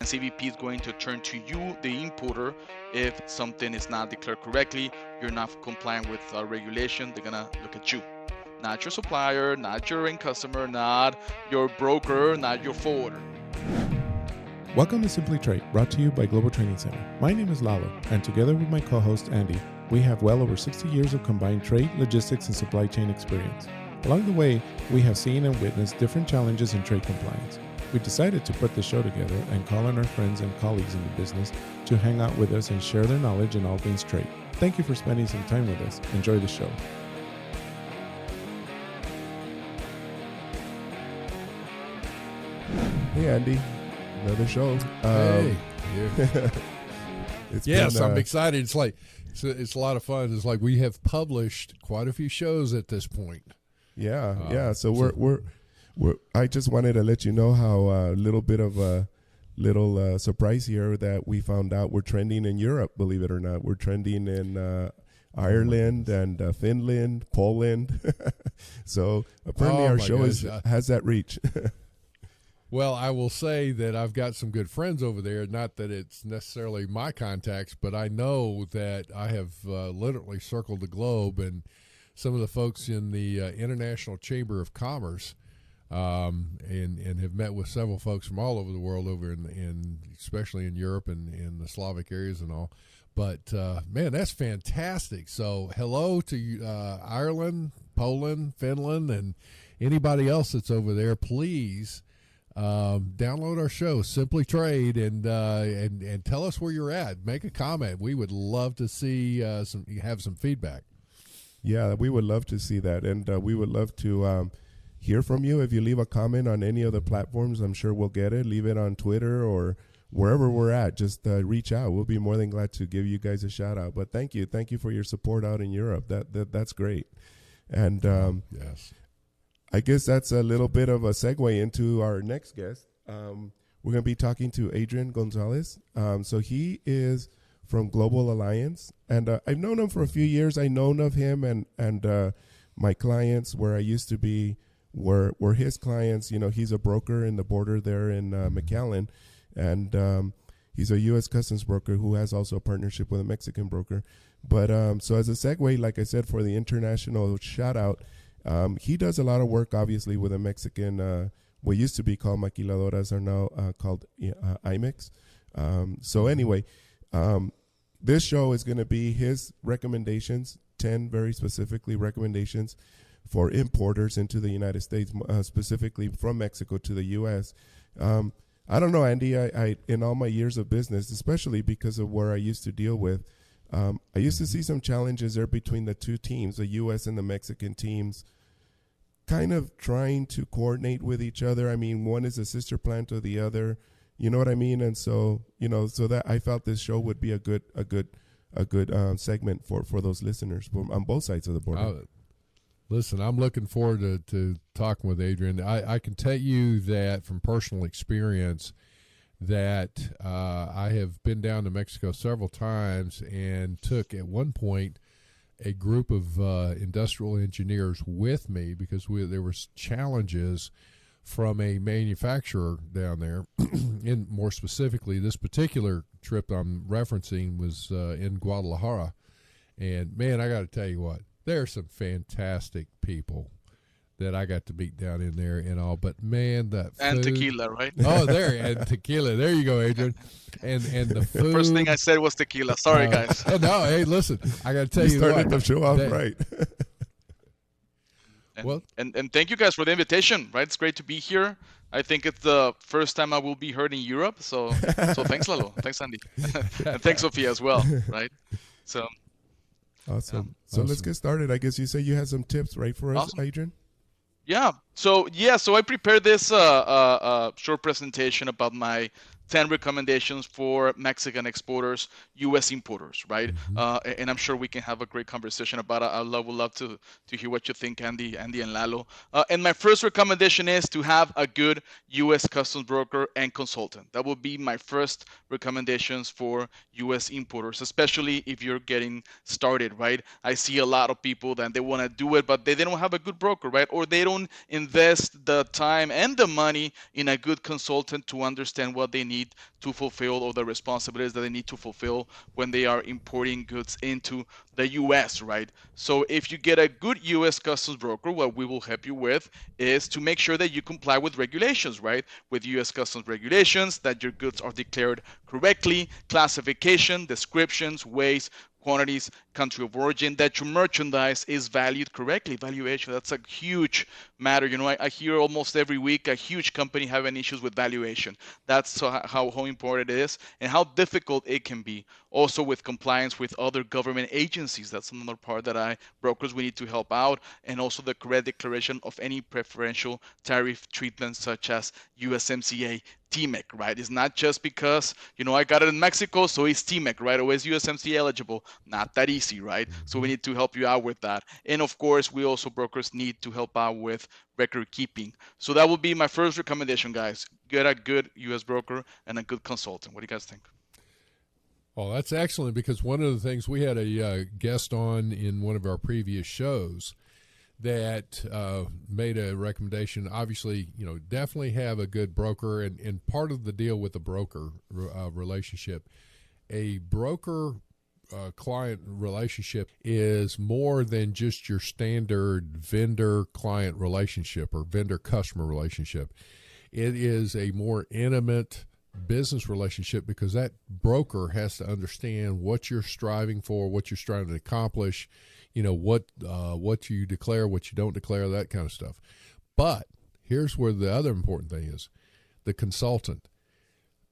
and CBP is going to turn to you, the importer, if something is not declared correctly, you're not complying with regulation. They're gonna look at you, not your supplier, not your end customer, not your broker, not your forwarder. Welcome to Simply Trade, brought to you by Global Training Center. My name is Lalo, and together with my co-host Andy, we have well over 60 years of combined trade, logistics, and supply chain experience. Along the way, we have seen and witnessed different challenges in trade compliance. We decided to put the show together and call on our friends and colleagues in the business to hang out with us and share their knowledge in all things trade. Thank you for spending some time with us. Enjoy the show. Hey, Andy. Another show. Hey. Yes, I'm excited. It's a lot of fun. It's like we have published quite a few shows at this point. Yeah. So we're I just wanted to let you know how a little bit of a little surprise here that we found out we're trending in Europe. Believe it or not, we're trending in Ireland and Finland, Poland. So apparently our show has that reach. Well, I will say that I've got some good friends over there. Not that it's necessarily my contacts, but I know that I have literally circled the globe, and some of the folks in the International Chamber of Commerce, and have met with several folks from all over the world, over in especially in Europe and in the Slavic areas and all. But man, that's fantastic. So hello to Ireland, Poland, Finland, and anybody else that's over there. Please. Download our show, Simply Trade, and tell us where you're at. Make a comment. We would love to see have some feedback. Yeah, we would love to see that, and we would love to hear from you. If you leave a comment on any of the platforms, I'm sure we'll get it. Leave it on Twitter or wherever we're at. Just reach out. We'll be more than glad to give you guys a shout out. But thank you for your support out in Europe. That's great. And yes. I guess that's a little bit of a segue into our next guest. We're going to be talking to Adrian Gonzalez. So he is from Global Alliance, and I've known him for a few years. I known of him and my clients where I used to be were his clients. You know, he's a broker in the border there in McAllen, and he's a U.S. Customs broker who has also a partnership with a Mexican broker. But so as a segue, like I said, for the international shout out, he does a lot of work, obviously, with a Mexican, what used to be called maquiladoras are now called IMEX. So anyway, this show is going to be his recommendations, 10 very specifically recommendations for importers into the United States, specifically from Mexico to the U.S. I don't know, Andy, I in all my years of business, especially because of where I used to deal with, I used to see some challenges there between the two teams, the U.S. and the Mexican teams, kind of trying to coordinate with each other. I mean, one is a sister plant of the other, you know what I mean? And so, so that I felt this show would be a good segment for those listeners on both sides of the border. Listen, I'm looking forward to talking with Adrian. I can tell you that from personal experience that I have been down to Mexico several times and took at one point a group of industrial engineers with me because there were challenges from a manufacturer down there. And more specifically, this particular trip I'm referencing was in Guadalajara. And, man, I got to tell you what, there are some fantastic people that I got to meet down in there and all, but man, that food. And tequila, right? Oh, and tequila. There you go, Adrian. And the food. The first thing I said was tequila. Sorry, guys. No, hey, listen, I got to tell you started what. the show off right. And thank you guys for the invitation, right? It's great to be here. I think it's the first time I will be heard in Europe, so thanks, Lalo. Thanks, Andy. And thanks, Sophia, as well, right? So. Awesome. So let's get started. I guess you say you had some tips, right, for us, Awesome. Adrian? Yeah. So I prepared this short presentation about my 10 recommendations for Mexican exporters, U.S. importers, right? Mm-hmm. And I'm sure we can have a great conversation about it. I would love to hear what you think, Andy and Lalo. And my first recommendation is to have a good U.S. customs broker and consultant. That would be my first recommendations for U.S. importers, especially if you're getting started, right? I see a lot of people that they want to do it, but they don't have a good broker, right? Or they don't invest the time and the money in a good consultant to understand what they need need to fulfill, or the responsibilities that they need to fulfill when they are importing goods into the U.S., right? So if you get a good U.S. customs broker, what we will help you with is to make sure that you comply with regulations, right? With U.S. customs regulations, that your goods are declared correctly, classification, descriptions, weights, quantities, country of origin, that your merchandise is valued correctly. Valuation, that's a huge matter. I hear almost every week a huge company having issues with valuation. That's how important it is and how difficult it can be. Also with compliance with other government agencies. That's another part that brokers, we need to help out. And also the correct declaration of any preferential tariff treatment such as USMCA, TMEC, right? It's not just because, I got it in Mexico, so it's TMEC, right? Or it's USMCA eligible. Not that easy, right? So we need to help you out with that. And of course, we also, brokers, need to help out with record keeping. So that would be my first recommendation, guys. Get a good U.S. broker and a good consultant. What do you guys think? Well, that's excellent, because one of the things we had a guest on in one of our previous shows that made a recommendation. Obviously, definitely have a good broker, and part of the deal with the broker relationship, a broker client relationship is more than just your standard vendor client relationship or vendor customer relationship. It is a more intimate business relationship, because that broker has to understand what you're striving for, what you're striving to accomplish, what you declare, what you don't declare, that kind of stuff. But here's where the other important thing is: the consultant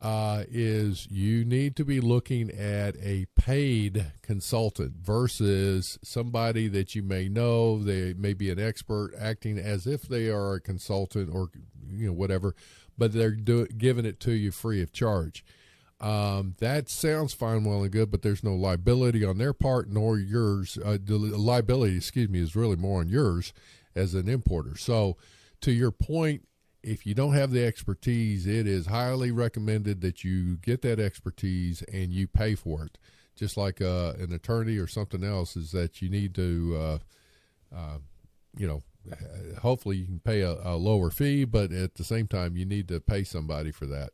is you need to be looking at a paid consultant versus somebody that you may know. They may be an expert acting as if they are a consultant, or whatever, but they're giving it to you free of charge. That sounds fine, well and good, but there's no liability on their part nor yours. The liability, is really more on yours as an importer. So to your point, if you don't have the expertise, it is highly recommended that you get that expertise and you pay for it. Just like an attorney or something else, is that you need to, hopefully you can pay a lower fee, but at the same time, you need to pay somebody for that.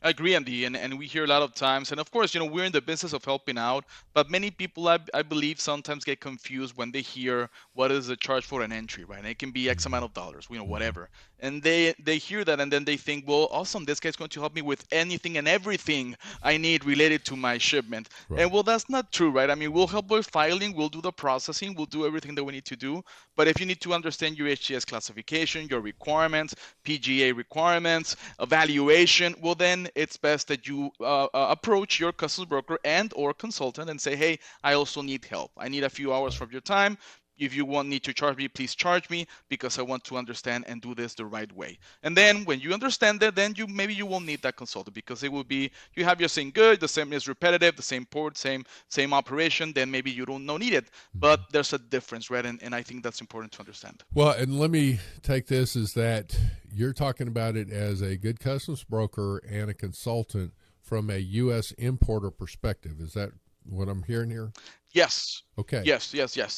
I agree, Andy, and we hear a lot of times, and of course, we're in the business of helping out, but many people, I believe, sometimes get confused when they hear what is the charge for an entry, right? And it can be X amount of dollars, whatever. And they hear that, and then they think, well, awesome, this guy's going to help me with anything and everything I need related to my shipment. Right. And well, that's not true, right? I mean, we'll help with filing, we'll do the processing, we'll do everything that we need to do. But if you need to understand your HTS classification, your requirements, PGA requirements, evaluation, well, then it's best that you approach your customs broker and or consultant and say, hey, I also need help. I need a few hours from your time. If you need to charge me, please charge me, because I want to understand and do this the right way. And then when you understand that, then maybe you won't need that consultant, because it will be, you have your same good, the same is repetitive, the same port, same operation, then maybe you don't need it. But there's a difference, right? And I think that's important to understand. Well, and let me take this as that you're talking about it as a good customs broker and a consultant from a U.S. importer perspective. Is that what I'm hearing here? Yes. Okay. Yes.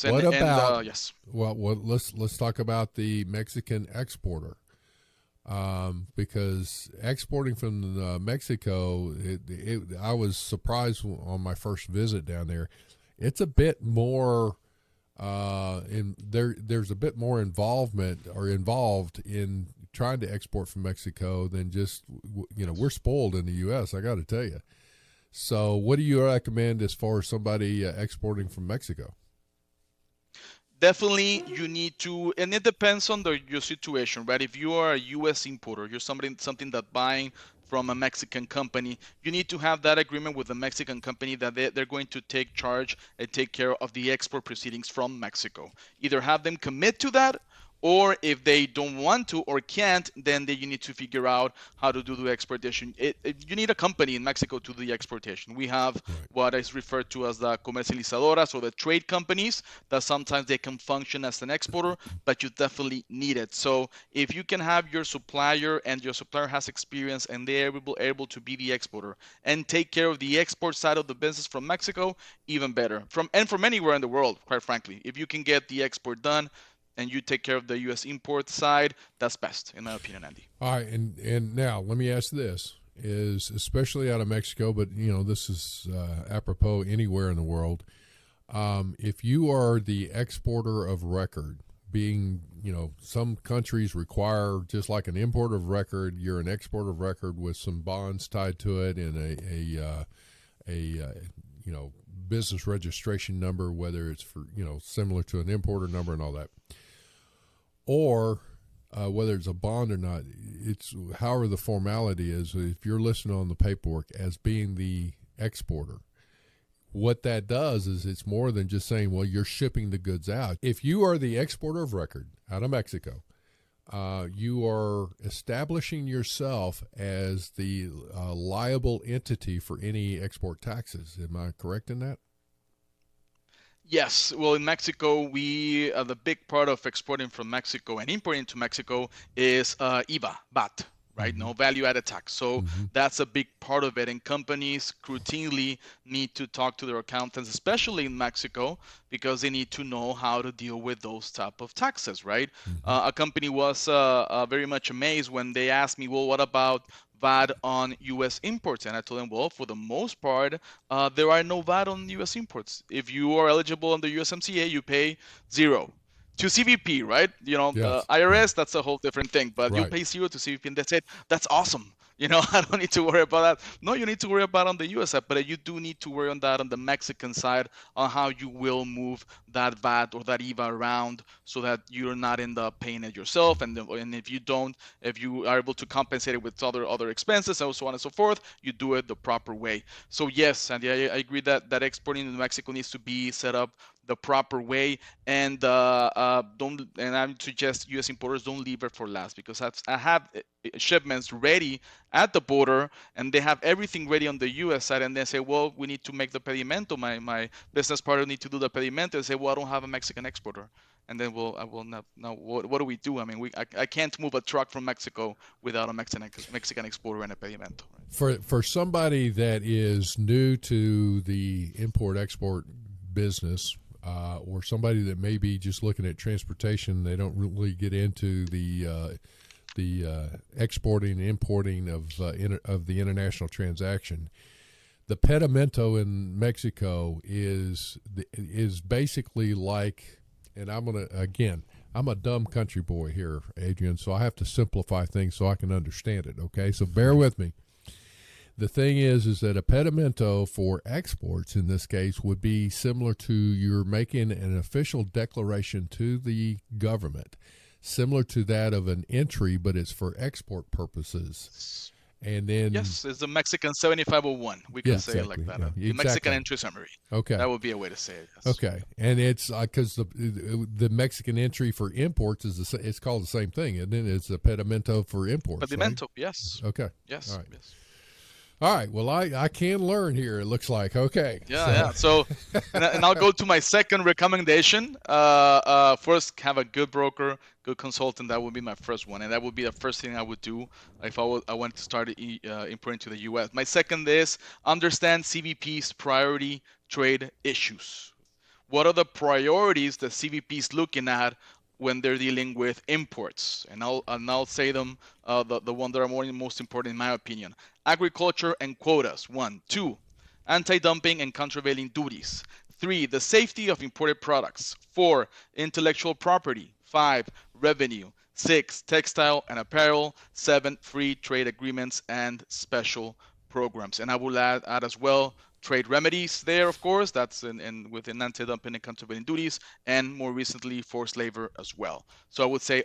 What about? Yes. Well, let's talk about the Mexican exporter, because exporting from Mexico, I was surprised on my first visit down there. It's a bit more. There's a bit more involved in trying to export from Mexico than just we're spoiled in the U.S. I got to tell you. So what do you recommend as far as somebody exporting from Mexico? Definitely you need to, and it depends on your situation, right? If you are a U.S. importer, you're something that buying from a Mexican company, you need to have that agreement with the Mexican company that they're going to take charge and take care of the export proceedings from Mexico. Either have them commit to that, or if they don't want to or can't, then you need to figure out how to do the exportation. You need a company in Mexico to do the exportation. We have what is referred to as the comercializadoras, or the trade companies, that sometimes they can function as an exporter, but you definitely need it. So if you can have your supplier and your supplier has experience and they're able to be the exporter and take care of the export side of the business from Mexico, even better. From anywhere in the world, quite frankly. If you can get the export done, and you take care of the U.S. import side, that's best, in my opinion, Andy. All right, and now let me ask this. is, especially out of Mexico, but this is apropos anywhere in the world. If you are the exporter of record, being some countries require, just like an importer of record, you're an exporter of record with some bonds tied to it and a business registration number, whether it's for similar to an importer number and all that, or whether it's a bond or not. It's however the formality is. If you're listed on the paperwork as being the exporter, what that does is it's more than just saying, well, you're shipping the goods out. If you are the exporter of record out of Mexico, you are establishing yourself as the liable entity for any export taxes. Am I correct in that? Yes. Well, in Mexico, the big part of exporting from Mexico and importing to Mexico is IVA, VAT, right? No value-added tax. So that's a big part of it. And companies routinely need to talk to their accountants, especially in Mexico, because they need to know how to deal with those type of taxes, right? A company was very much amazed when they asked me, well, what about VAT on U.S. imports? And I told them, well, for the most part, there are no VAT on U.S. imports. If you are eligible under USMCA, you pay zero. To CBP, right? Yes. IRS, that's a whole different thing. But you pay zero to CBP, and that's it. That's awesome. I don't need to worry about that. No, you need to worry about on the U.S. side, but you do need to worry on that on the Mexican side on how you will move that VAT or that IVA around so that you're not end up paying it yourself. And if you don't, if you are able to compensate it with other expenses and so on and so forth, you do it the proper way. So yes, Sandy, I agree that exporting to Mexico needs to be set up the proper way, and I would suggest U.S. importers don't leave it for last, because I have shipments ready at the border and they have everything ready on the U.S. side, and they say, well, we need to make the pedimento. My business partner need to do the pedimento. They say, well, I don't have a Mexican exporter. And then I will not. Now, what do we do? I mean, I can't move a truck from Mexico without a Mexican exporter and a pedimento. Right? For somebody that is new to the import-export business, or somebody that may be just looking at transportation, they don't really get into the exporting and importing of the international transaction. The pedimento in Mexico is basically like, and I'm a dumb country boy here, Adrian, so I have to simplify things so I can understand it. Okay, so bear with me. The thing is that a pedimento for exports in this case would be similar to you're making an official declaration to the government, similar to that of an entry, but it's for export purposes. And then yes, it's the Mexican 7501. We can say it like that. Yeah, the Mexican entry summary. Okay, that would be a way to say it. Yes. Okay, and it's because the Mexican entry for imports it's called the same thing, and then it's a pedimento for imports. Pedimento, right? Yes. Okay. Yes. All right. Yes. All right. Well, I can learn here. It looks like okay. Yeah. So, and I'll go to my second recommendation. First, have a good broker, good consultant. That would be my first one, and that would be the first thing I would do if I wanted to start importing to the U.S. My second is understand CBP's priority trade issues. What are the priorities that CBP is looking at when they're dealing with imports? And I'll say them, the one that are most important in my opinion. Agriculture and quotas, 1. 2, anti-dumping and countervailing duties. 3, the safety of imported products. 4, intellectual property. 5, revenue. 6, textile and apparel. 7, free trade agreements and special programs. And I will add as well trade remedies there, of course. That's within anti-dumping and countervailing duties, and more recently forced labor as well. So I would say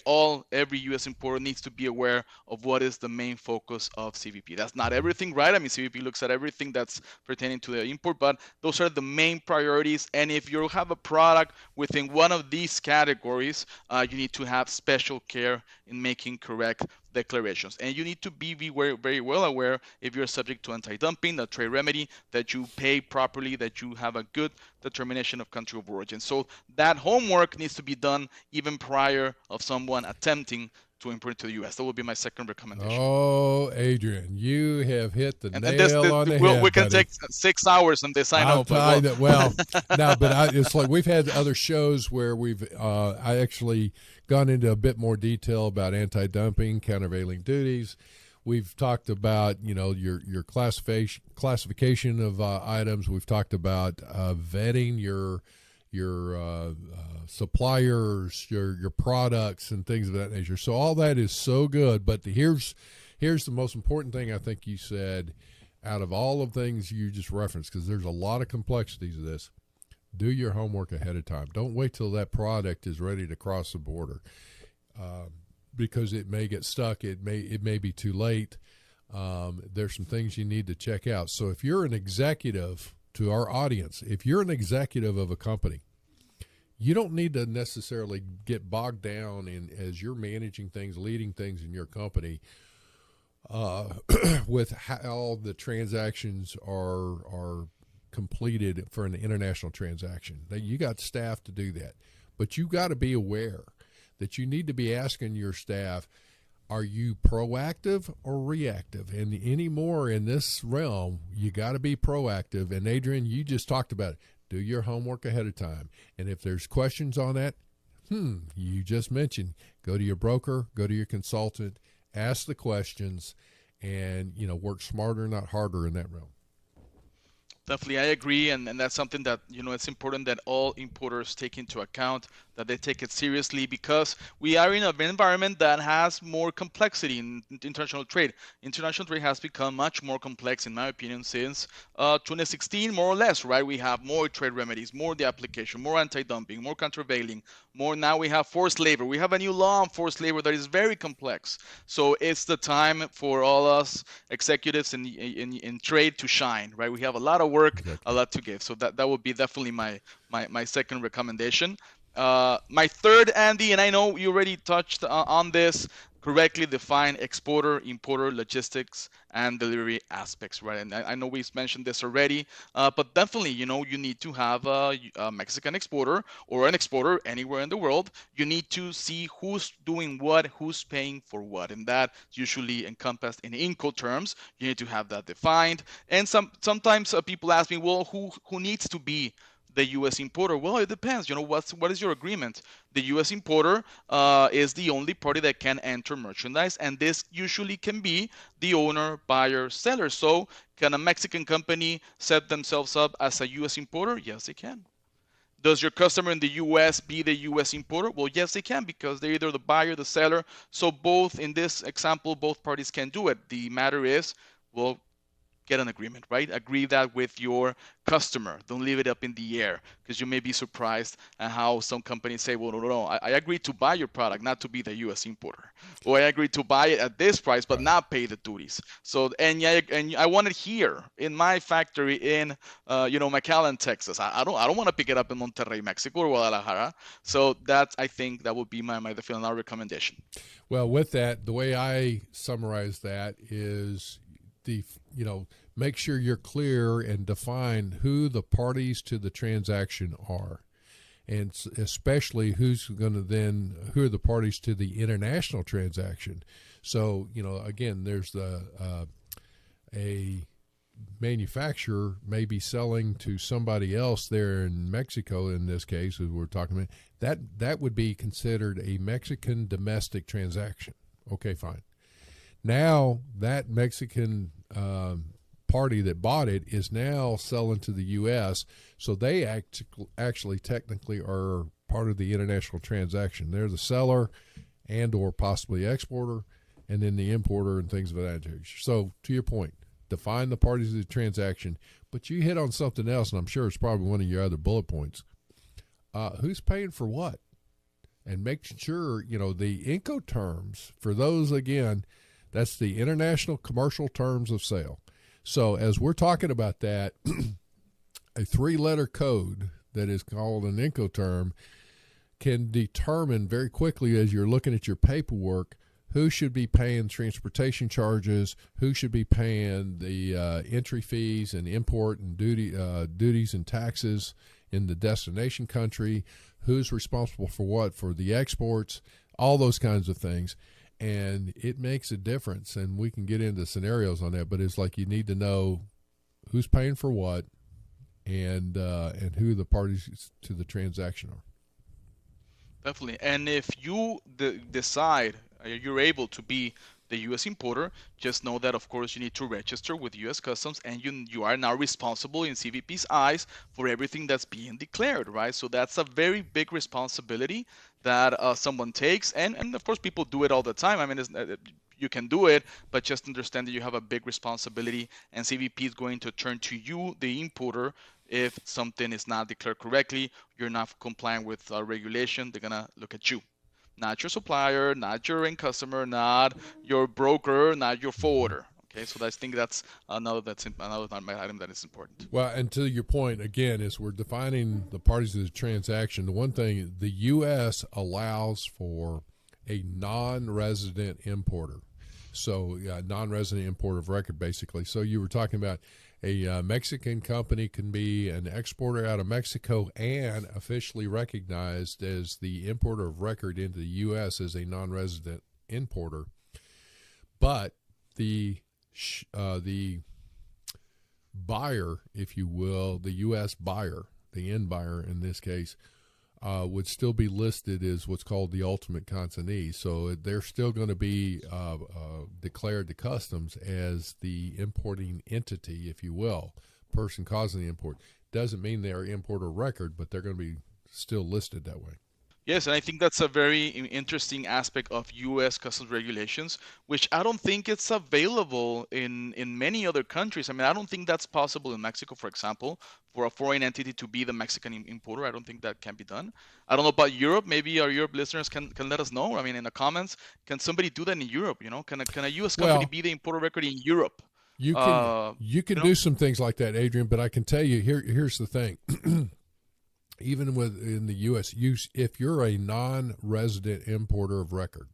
every U.S. importer needs to be aware of what is the main focus of CBP. That's not everything, right? I mean, CBP looks at everything that's pertaining to the import, but those are the main priorities. And if you have a product within one of these categories, you need to have special care in making correct declarations. And you need to be very well aware, if you're subject to anti-dumping, a trade remedy, that you pay properly, that you have a good determination of country of origin. So that homework needs to be done even prior of someone attempting to import to the U.S. That would be my second recommendation. Oh, Adrian, you have hit the nail on the head. We can take 6 hours on this. I know. Well, no, but it's like we've had other shows where I actually gone into a bit more detail about anti-dumping, countervailing duties. We've talked about, your classification of items. We've talked about vetting your suppliers, your products, and things of that nature. So all that is so good. But here's the most important thing I think you said out of all of things you just referenced, because there's a lot of complexities of this. Do your homework ahead of time. Don't wait till that product is ready to cross the border, because it may get stuck. It may be too late. There's some things you need to check out. So if you're an executive, to our audience, if you're an executive of a company, you don't need to necessarily get bogged down in, as you're managing things, leading things in your company, with how the transactions are completed for an international transaction. Now, you got staff to do that, but you got to be aware that you need to be asking your staff, are you proactive or reactive? And anymore in this realm, you got to be proactive. And Adrian, you just talked about it. Do your homework ahead of time. And if there's questions on that, you just mentioned, go to your broker, go to your consultant, ask the questions, and work smarter, not harder in that realm. Definitely, I agree, and that's something that it's important that all importers take into account, that they take it seriously, because we are in an environment that has more complexity in international trade. International trade has become much more complex, in my opinion, since 2016, more or less, right? We have more trade remedies, more the application, more anti-dumping, more countervailing, more now we have forced labor. We have a new law on forced labor that is very complex. So it's the time for all us executives in trade to shine, right? We have a lot of work, Exactly. a lot to give. So that would be definitely my second recommendation. My third, Andy, and I know you already touched on this, correctly define exporter, importer, logistics, and delivery aspects, right? And I know we've mentioned this already, but definitely, you need to have a Mexican exporter or an exporter anywhere in the world. You need to see who's doing what, who's paying for what, and that usually encompassed in Incoterms. You need to have that defined. And sometimes people ask me, well, who needs to be the U.S. importer? Well, it depends. What is your agreement? The U.S. importer is the only party that can enter merchandise, and this usually can be the owner, buyer, seller. So, can a Mexican company set themselves up as a U.S. importer? Yes, they can. Does your customer in the U.S. be the U.S. importer? Well, yes, they can, because they're either the buyer, the seller. So both, in this example, both parties can do it. The matter is, well, get an agreement, right? Agree that with your customer. Don't leave it up in the air, because you may be surprised at how some companies say, well, no, I agree to buy your product, not to be the U.S. importer. Or I agree to buy it at this price, but not pay the duties. So, and I want it here in my factory in, McAllen, Texas. I don't want to pick it up in Monterrey, Mexico, or Guadalajara. So I think that would be my final recommendation. Well, with that, the way I summarize that is make sure you're clear and define who the parties to the transaction are, and especially who are the parties to the international transaction. So, again, there's a manufacturer may be selling to somebody else there in Mexico, in this case, as we're talking about, that would be considered a Mexican domestic transaction. Okay, fine. Now that Mexican party that bought it is now selling to the U.S., so they actually technically are part of the international transaction. They're the seller and or possibly exporter, and then the importer and things of that nature. So to your point, define the parties of the transaction, but you hit on something else, and I'm sure it's probably one of your other bullet points. Who's paying for what? And make sure, the Incoterms, for those, again, that's the International Commercial Terms of Sale. So as we're talking about that, a 3-letter code that is called an Incoterm can determine very quickly, as you're looking at your paperwork, who should be paying transportation charges, who should be paying the entry fees and import and duties and taxes in the destination country, who's responsible for what for the exports, all those kinds of things. And it makes a difference, and we can get into scenarios on that, but it's like you need to know who's paying for what and who the parties to the transaction are. Definitely. And if you decide you're able to be the U.S. importer, just know that, of course, you need to register with U.S. Customs, and you are now responsible in CBP's eyes for everything that's being declared, right? So that's a very big responsibility that someone takes, and of course, people do it all the time. I mean, you can do it, but just understand that you have a big responsibility, and CBP is going to turn to you, the importer, if something is not declared correctly, you're not complying with regulation. They're gonna look at you, not your supplier, not your end customer, not your broker, not your forwarder. Okay, so I think that's another item that is important. Well, and to your point again, is we're defining the parties of the transaction. The one thing the U.S. allows for a non-resident importer, so non-resident importer of record, basically. So you were talking about a Mexican company can be an exporter out of Mexico and officially recognized as the importer of record into the U.S. as a non-resident importer, but the buyer, if you will, the U.S. buyer, the end buyer in this case, would still be listed as what's called the ultimate consignee. So they're still going to be declared to customs as the importing entity, if you will, person causing the import. Doesn't mean they're importer record, but they're going to be still listed that way. Yes, and I think that's a very interesting aspect of U.S. customs regulations, which I don't think it's available in many other countries. I mean, I don't think that's possible in Mexico, for example, for a foreign entity to be the Mexican importer. I don't think that can be done. I don't know about Europe. Maybe our Europe listeners can let us know. I mean, in the comments, can somebody do that in Europe? You know, can a U.S. company Well, be the importer record in Europe? you can Uh, you can you know, do some things like that, Adrian. But I can tell you here's the thing. Even in the U.S., if you're a non-resident importer of record,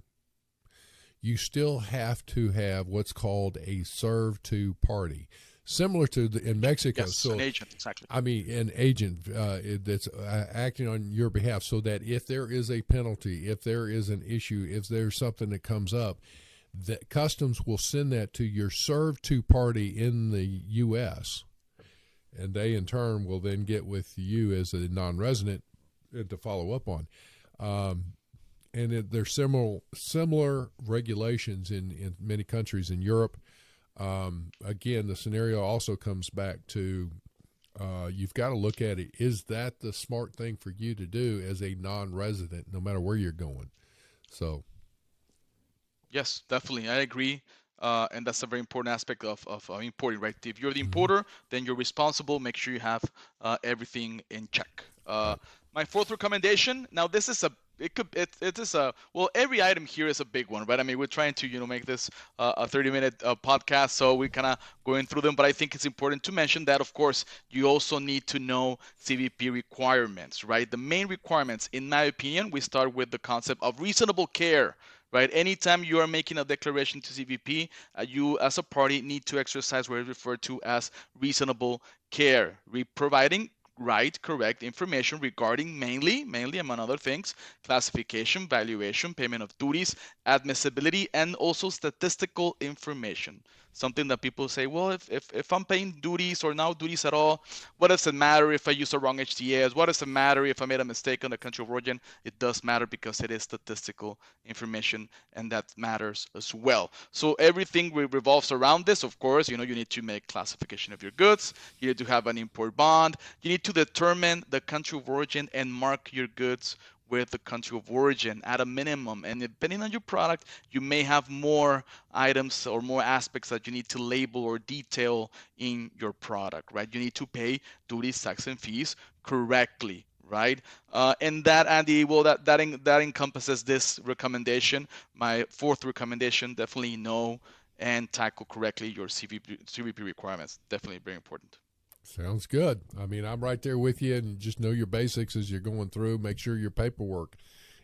you still have to have what's called a serve to party, similar to in Mexico. yes, So, an agent, exactly. I mean, an agent that's acting on your behalf, so that if there is a penalty, if there is an issue, if there's something that comes up, that customs will send that to your serve to party in the U.S., and they in turn will then get with you as a non-resident to follow up on. There's similar regulations in many countries in Europe. Again, the scenario also comes back to you've got to look at it. Is that the smart thing for you to do as a non-resident, no matter where you're going? So, Yes, definitely. I agree. And that's a very important aspect of importing, right? If you're the mm-hmm. importer, then you're responsible. Make sure you have everything in check. Right. My fourth recommendation. Now, this is it is a well, every item here is a big one, right? I mean, we're trying to make this a 30-minute podcast, so we're kind of going through them. But I think it's important to mention that, of course, you also need to know CBP requirements, right? The main requirements, in my opinion, we start with the concept of reasonable care. Right. Anytime you are making a declaration to CBP, you as a party need to exercise what is referred to as reasonable care, providing right, correct information regarding mainly among other things, classification, valuation, payment of duties, admissibility, and also statistical information. Something that people say, well, if I'm paying duties or no duties at all, what does it matter if I use the wrong HTS? What does it matter if I made a mistake on the country of origin? It does matter because it is statistical information, and that matters as well. So everything revolves around this. Of course, you need to make classification of your goods. You need to have an import bond. You need to determine the country of origin and mark your goods with the country of origin at a minimum. And depending on your product, you may have more items or more aspects that you need to label or detail in your product, right? You need to pay duties, tax, and fees correctly, right? And that, Andy, well, that encompasses this recommendation. My fourth recommendation: definitely know and tackle correctly your CVP requirements. Definitely very important. Sounds good. I mean, I'm right there with you, and just know your basics as you're going through. Make sure your paperwork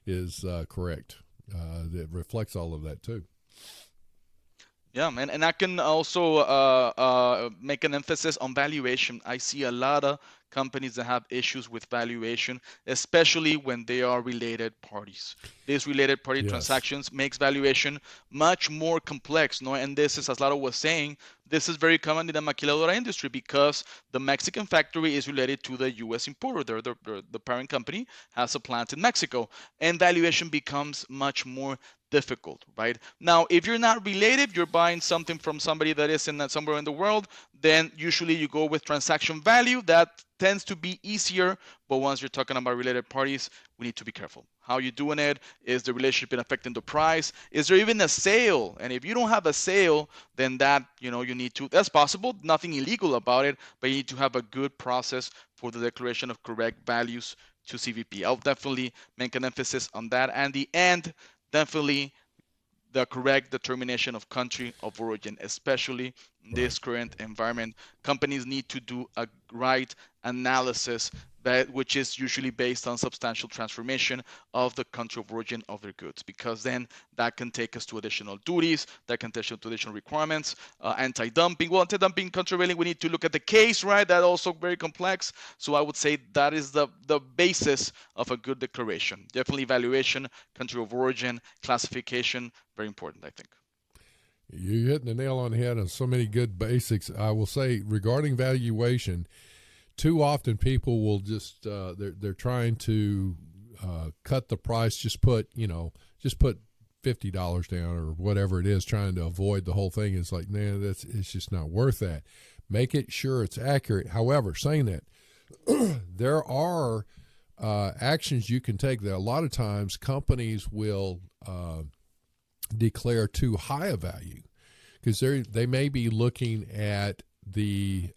is correct. That reflects all of that too. Yeah, and I can also make an emphasis on valuation. I see a lot of companies that have issues with valuation, especially when they are related parties. These related party Yes. transactions makes valuation much more complex, no? And this is, as Lalo was saying, this is very common in the maquiladora industry because the Mexican factory is related to the U.S. importer. The parent company has a plant in Mexico, and valuation becomes much more difficult, right? Now, if you're not related, you're buying something from somebody that is in somewhere in the world, then usually you go with transaction value. That tends to be easier. But once you're talking about related parties, we need to be careful. How you doing it? Is the relationship affecting the price? Is there even a sale? And if you don't have a sale, then that, you need to, that's possible, nothing illegal about it, but you need to have a good process for the declaration of correct values to CVP. I'll definitely make an emphasis on that. And the end, definitely the correct determination of country of origin, especially in Right. this current environment. Companies need to do a right analysis which is usually based on substantial transformation of the country of origin of their goods, because then that can take us to additional duties, that can take us to additional requirements, anti-dumping. Well, anti-dumping, countervailing, we need to look at the case, right? That's also very complex. So I would say that is the basis of a good declaration. Definitely evaluation, country of origin, classification, very important, I think. You're hitting the nail on the head on so many good basics. I will say regarding valuation, too often people will just they're trying to cut the price. Just put $50 down or whatever it is, trying to avoid the whole thing. It's like, man, it's just not worth that. Make it sure it's accurate. However, saying that, there are actions you can take. That a lot of times companies will declare too high a value because they may be looking at the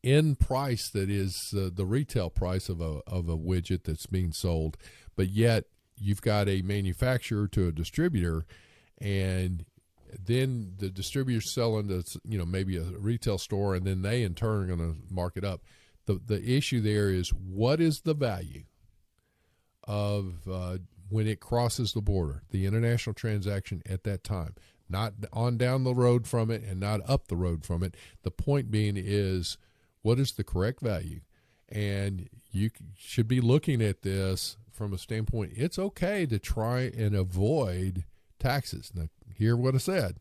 end price that is the retail price of a widget that's being sold, but yet you've got a manufacturer to a distributor, and then the distributor's selling to maybe a retail store, and then they in turn are going to mark it up. The issue there is, what is the value of when it crosses the border, the international transaction at that time, not on down the road from it and not up the road from it. The point being is, what is the correct value? And you should be looking at this from a standpoint, it's okay to try and avoid taxes. Now, hear what I said.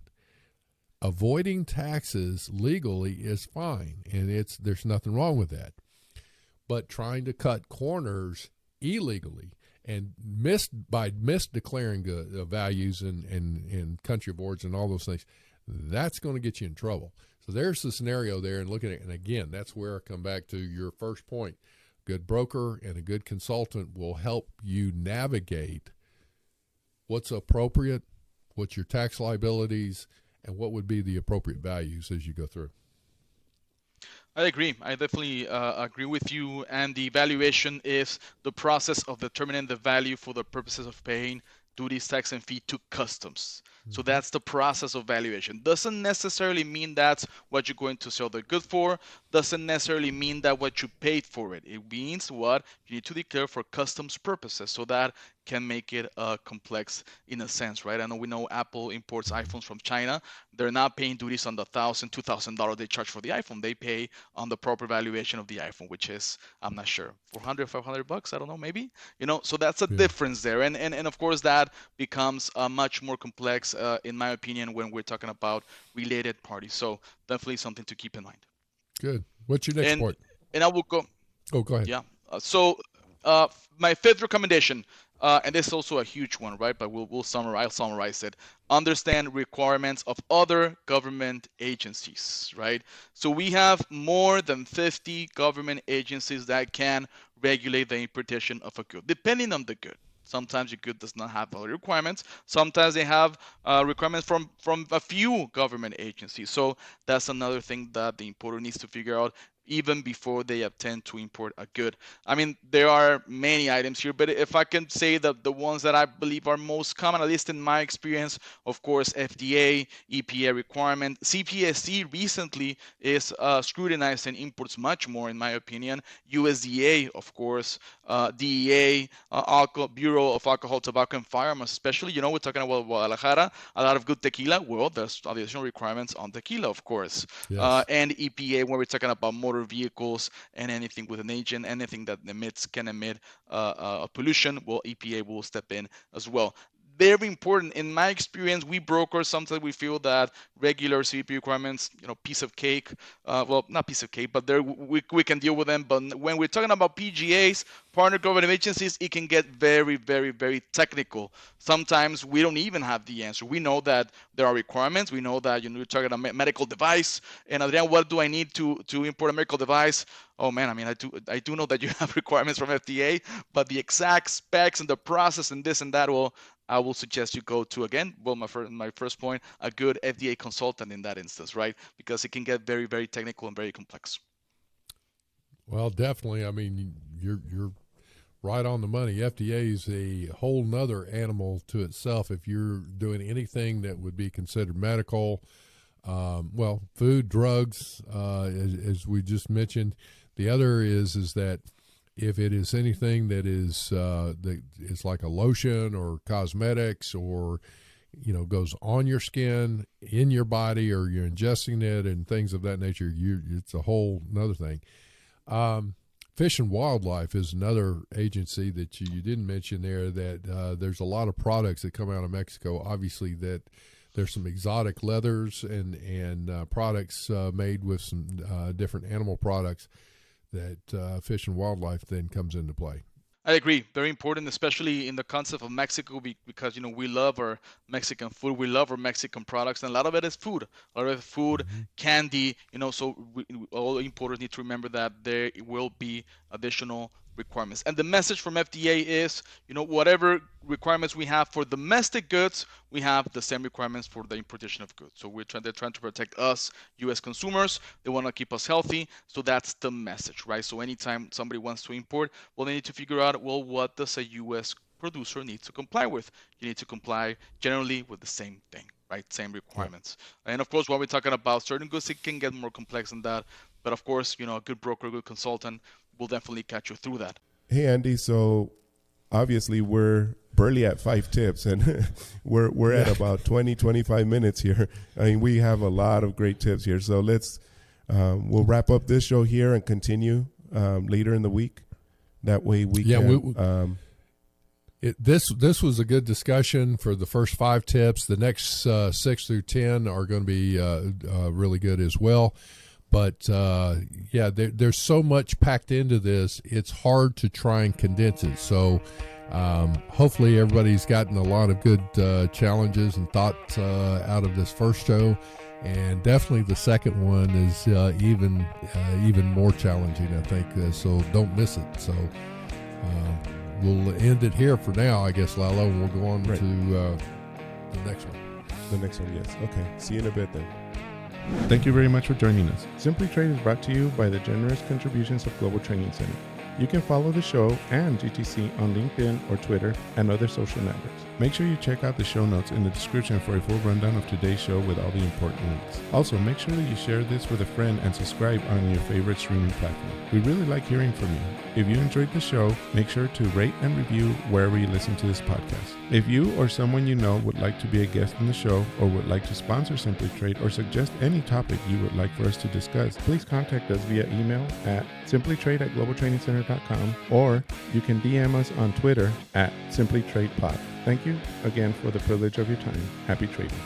Avoiding taxes legally is fine, and there's nothing wrong with that. But trying to cut corners illegally and misdeclaring the values and country of origin and all those things, that's going to get you in trouble. So there's the scenario there, and looking at it. And again, that's where I come back to your first point. Good broker and a good consultant will help you navigate what's appropriate, what's your tax liabilities, and what would be the appropriate values as you go through. I agree. I definitely agree with you. And the valuation is the process of determining the value for the purposes of paying duties, tax, and fee to customs. So that's the process of valuation. Doesn't necessarily mean that's what you're going to sell the good for. Doesn't necessarily mean that what you paid for it. It means what you need to declare for customs purposes. So that can make it complex in a sense, right? I know we know Apple imports iPhones from China. They're not paying duties on the $1,000, $2,000 they charge for the iPhone. They pay on the proper valuation of the iPhone, which is, I'm not sure, 400, 500 bucks. I don't know, maybe. So that's a difference there. And of course that becomes much more complex, in my opinion, when we're talking about related parties. So definitely something to keep in mind. Good. What's your next point? And I will go. Oh, go ahead. Yeah. My fifth recommendation, and this is also a huge one, right? But I'll summarize it. Understand requirements of other government agencies, right? So we have more than 50 government agencies that can regulate the importation of a good, depending on the good. Sometimes your good does not have all the requirements. Sometimes they have requirements from a few government agencies. So that's another thing that the importer needs to figure out even before they attempt to import a good. I mean, there are many items here, but if I can say that the ones that I believe are most common, at least in my experience, of course, FDA, EPA requirement. CPSC recently is scrutinizing imports much more, in my opinion. USDA, of course, DEA, Bureau of Alcohol, Tobacco, and Firearms, especially. We're talking about Guadalajara, a lot of good tequila. Well, there's additional requirements on tequila, of course. Yes. And EPA, when we're talking about motor vehicles and anything with an agent, anything that can emit pollution, well, EPA will step in as well. very important. In my experience, we brokers sometimes we feel that regular CBP requirements, piece of cake. Well, not piece of cake, but we can deal with them. But when we're talking about PGAs, partner government agencies, it can get very, very, very technical. Sometimes we don't even have the answer. We know that there are requirements. We know that you're talking about a medical device. And Adrian, what do I need to import a medical device? Oh man, I mean, I do know that you have requirements from FDA, but the exact specs and the process and this and that, well, I will suggest you go to, again, well, my first point, a good FDA consultant in that instance, right? Because it can get very, very technical and very complex. Well, definitely. I mean, you're right on the money. FDA is a whole nother animal to itself. If you're doing anything that would be considered medical, well, food, drugs, as we just mentioned. The other is that if it is anything that is like a lotion or cosmetics or goes on your skin, in your body, or you're ingesting it and things of that nature, it's a whole another thing. Fish and Wildlife is another agency that you didn't mention there. That there's a lot of products that come out of Mexico. Obviously, that there's some exotic leathers and products made with some different animal products that Fish and Wildlife then comes into play. I agree. Very important, especially in the concept of Mexico, because we love our Mexican food, we love our Mexican products, and a lot of it is food. A lot of it is food, candy. So all importers need to remember that there will be additional requirements. And the message from FDA is, whatever requirements we have for domestic goods, we have the same requirements for the importation of goods. So they're trying to protect us, U.S. consumers. They want to keep us healthy. So that's the message, right? So anytime somebody wants to import, well, they need to figure out, well, what does a U.S. producer need to comply with? You need to comply generally with the same thing, right? Same requirements. Yeah. And of course, when we're talking about certain goods, it can get more complex than that. But of course, a good broker, a good consultant will definitely catch you through that. Hey, Andy, so obviously we're barely at 5 tips, and we're at about 25 minutes here. I mean, we have a lot of great tips here. So we'll wrap up this show here and continue later in the week. That way we can... This was a good discussion for the first 5 tips. The next 6 through 10 are going to be really good as well. But, there's so much packed into this, it's hard to try and condense it. So hopefully everybody's gotten a lot of good challenges and thoughts out of this first show. And definitely the second one is even more challenging, I think. So don't miss it. So we'll end it here for now, I guess, Lalo, and we'll go on to the next one. The next one, yes. Okay. See you in a bit then. Thank you very much for joining us. Simply Trade is brought to you by the generous contributions of Global Training Center. You can follow the show and GTC on LinkedIn or Twitter and other social networks. Make sure you check out the show notes in the description for a full rundown of today's show with all the important links. Also, make sure that you share this with a friend and subscribe on your favorite streaming platform. We really like hearing from you. If you enjoyed the show, make sure to rate and review wherever you listen to this podcast. If you or someone you know would like to be a guest on the show or would like to sponsor Simply Trade or suggest any topic you would like for us to discuss, please contact us via email at simplytrade@globaltrainingcenter.com, or you can DM us on Twitter at simplytradepod. Thank you again for the privilege of your time. Happy trading.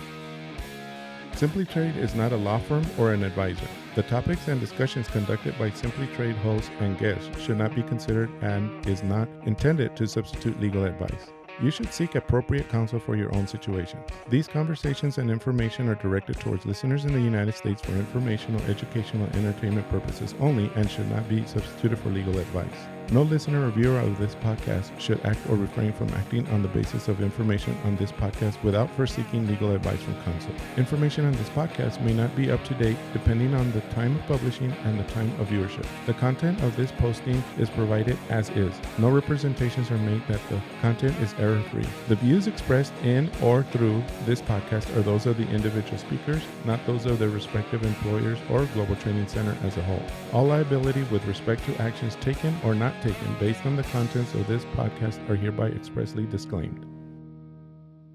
Simply Trade is not a law firm or an advisor. The topics and discussions conducted by Simply Trade hosts and guests should not be considered and is not intended to substitute legal advice. You should seek appropriate counsel for your own situation. These conversations and information are directed towards listeners in the United States for informational, educational, and entertainment purposes only and should not be substituted for legal advice. No listener or viewer of this podcast should act or refrain from acting on the basis of information on this podcast without first seeking legal advice from counsel. Information on this podcast may not be up to date depending on the time of publishing and the time of viewership. The content of this posting is provided as is. No representations are made that the content is error-free. The views expressed in or through this podcast are those of the individual speakers, not those of their respective employers or Global Training Center as a whole. All liability with respect to actions taken or not taken based on the contents of this podcast are hereby expressly disclaimed.